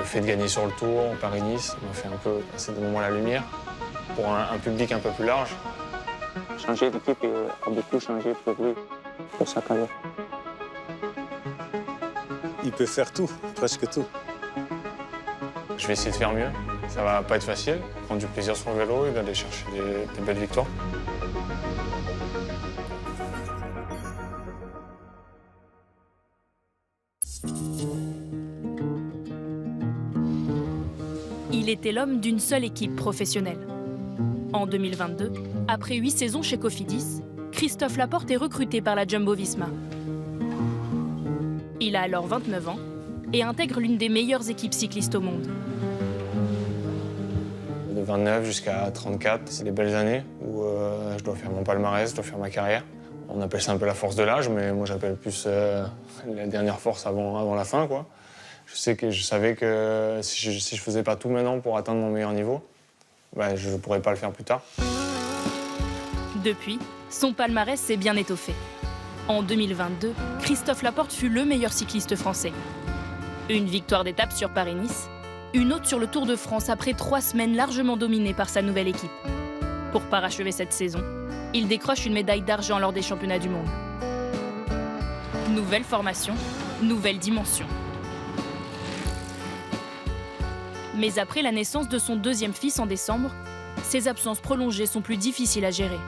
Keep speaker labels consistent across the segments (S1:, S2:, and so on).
S1: fait de gagner sur le Tour, Paris-Nice, m'a fait un peu passer des moments à la lumière pour un public un peu plus large.
S2: Changer d'équipe a beaucoup changé pour lui, pour sa carrière.
S3: Il peut faire tout, presque tout.
S1: Je vais essayer de faire mieux. Ça va pas être facile, prendre du plaisir sur le vélo et d'aller chercher des belles victoires.
S4: Il était l'homme d'une seule équipe professionnelle. En 2022, après 8 saisons chez Cofidis, Christophe Laporte est recruté par la Jumbo-Visma. Il a alors 29 ans et intègre l'une des meilleures équipes cyclistes au monde.
S1: De 29 jusqu'à 34, c'est des belles années où je dois faire mon palmarès, je dois faire ma carrière. On appelle ça un peu la force de l'âge, mais moi j'appelle plus la dernière force avant la fin, quoi. Je savais que si je faisais pas tout maintenant pour atteindre mon meilleur niveau, bah, je ne pourrais pas le faire plus tard.
S4: Depuis, son palmarès s'est bien étoffé. En 2022, Christophe Laporte fut le meilleur cycliste français. Une victoire d'étape sur Paris-Nice, une autre sur le Tour de France après 3 semaines largement dominées par sa nouvelle équipe. Pour parachever cette saison, il décroche une médaille d'argent lors des championnats du monde. Nouvelle formation, nouvelle dimension. Mais après la naissance de son deuxième fils en décembre, ses absences prolongées sont plus difficiles à gérer.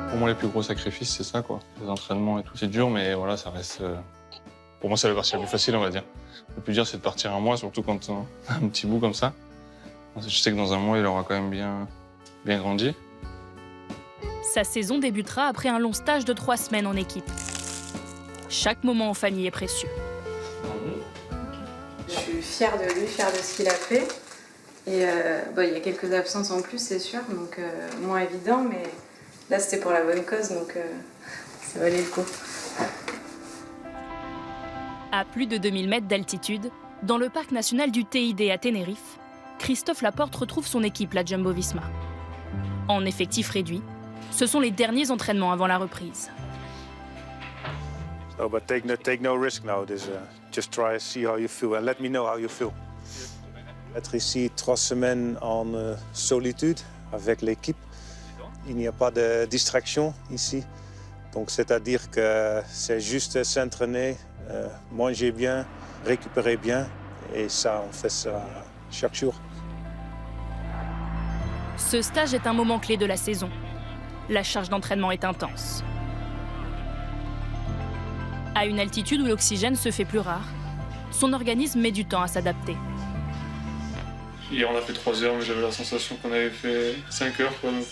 S5: Pour moi, les plus gros sacrifices, c'est ça, quoi. Les entraînements et tout, c'est dur, mais voilà, ça reste... Pour moi, c'est la partie la plus facile, on va dire. Le plus dur, c'est de partir un mois, surtout quand on a un petit bout comme ça. Je sais que dans un mois, il aura quand même bien grandi.
S4: Sa saison débutera après un long stage de 3 semaines en équipe. Chaque moment en famille est précieux.
S6: Je suis fière de lui, fière de ce qu'il a fait. Et il y a quelques absences en plus, c'est sûr, donc moins évident, mais là c'était pour la bonne cause, donc ça valait le coup.
S4: À plus de 2000 mètres d'altitude, dans le parc national du TID à Tenerife, Christophe Laporte retrouve son équipe, la Jumbo-Visma. En effectif réduit, ce sont les derniers entraînements avant la reprise.
S3: So, but take no risk now. Just try, see how you feel, and let me know how you feel. Être ici 3 semaines en solitude avec l'équipe, il n'y a pas de distraction ici. Donc c'est-à-dire que c'est juste s'entraîner, manger bien, récupérer bien, et ça, on fait ça chaque jour.
S4: Ce stage est un moment clé de la saison. La charge d'entraînement est intense. À une altitude où l'oxygène se fait plus rare, son organisme met du temps à s'adapter.
S5: Hier, on a fait 3 heures, mais j'avais la sensation qu'on avait fait 5 heures, quoi, donc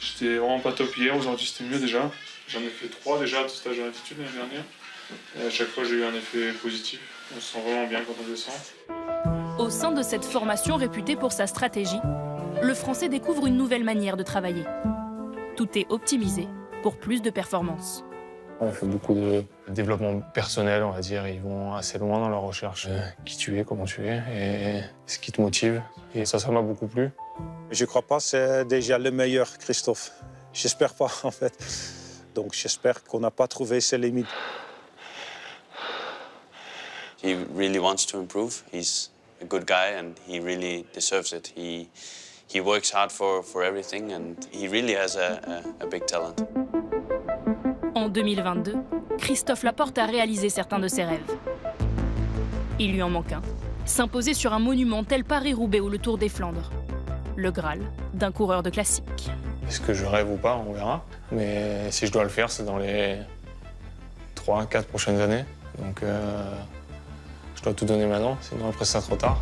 S5: j'étais vraiment pas top hier. Aujourd'hui, c'était mieux déjà. J'en ai fait 3 déjà de stage à altitude l'année dernière. Et à chaque fois, j'ai eu un effet positif. On se sent vraiment bien quand on descend.
S4: Au sein de cette formation réputée pour sa stratégie, le Français découvre une nouvelle manière de travailler. Tout est optimisé pour plus de performance.
S1: On fait beaucoup de développement personnel, on va dire. Ils vont assez loin dans leur recherche. Qui tu es, comment tu es, et ce qui te motive. Et ça m'a beaucoup plu.
S3: Je ne crois pas que c'est déjà le meilleur, Christophe. J'espère pas, en fait. Donc j'espère qu'on n'a pas trouvé ses limites.
S7: He really wants to improve. He's a good guy and he really deserves it. He works hard for everything and he really has a big talent.
S4: En 2022, Christophe Laporte a réalisé certains de ses rêves. Il lui en manque un, s'imposer sur un monument tel Paris-Roubaix ou le Tour des Flandres. Le Graal d'un coureur de classique.
S1: Est-ce que je rêve ou pas, on verra. Mais si je dois le faire, c'est dans les 3-4 prochaines années. Donc je dois tout donner maintenant, sinon après ça sera trop tard.